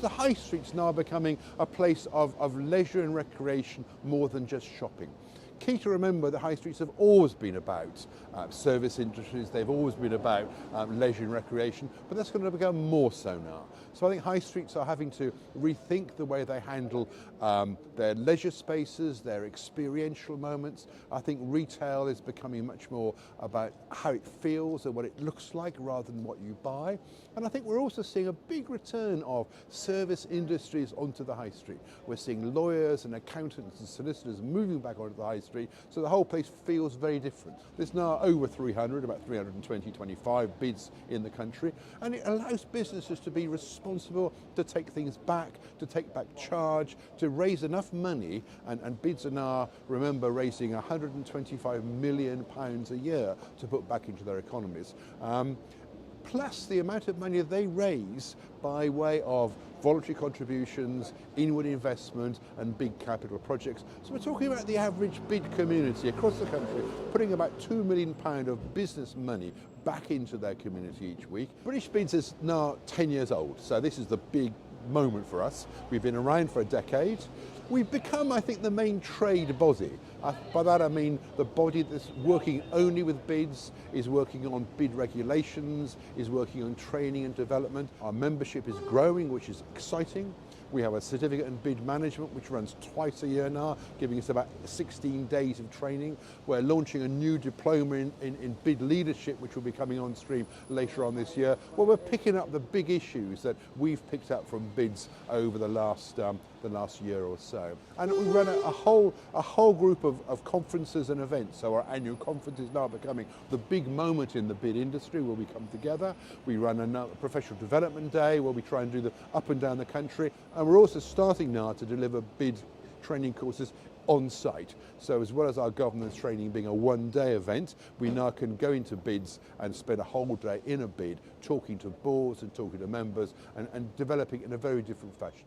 The high street's now becoming a place of leisure and recreation more than just shopping. Key to remember, the high streets have always been about service industries, they've always been about leisure and recreation, but that's going to become more so now. So I think high streets are having to rethink the way they handle their leisure spaces, their experiential moments. I think retail is becoming much more about how it feels and what it looks like rather than what you buy. And I think we're also seeing a big return of service industries onto the high street. We're seeing lawyers and accountants and solicitors moving back onto the high street, so the whole place feels very different. There's now over 300, about 325 bids in the country, and it allows businesses to be responsible, to take things back, to take back charge, to raise enough money, and bids are now, remember, raising £125 million a year to put back into their economies. Plus the amount of money they raise by way of voluntary contributions, inward investment and big capital projects. So we're talking about the average bid community across the country putting about £2 million of business money back into their community each week. British Bids is now 10 years old, so this is the big moment for us. We've been around for a decade. We've become, I think, the main trade body. By that I mean the body that's working only with bids, is working on bid regulations, is working on training and development. Our membership is growing, which is exciting. We have a certificate in bid management which runs twice a year now, giving us about 16 days of training. We're launching a new diploma in bid leadership which will be coming on stream later on this year. Well, we're picking up the big issues that we've picked up from bids over the last year or so. And we run a whole group of conferences and events. So our annual conference is now becoming the big moment in the bid industry where we come together. We run a professional development day where we try and do the up and down the country. And we're also starting now to deliver bid training courses on site. So as well as our governance training being a one-day event, we now can go into bids and spend a whole day in a bid talking to boards and talking to members and developing in a very different fashion.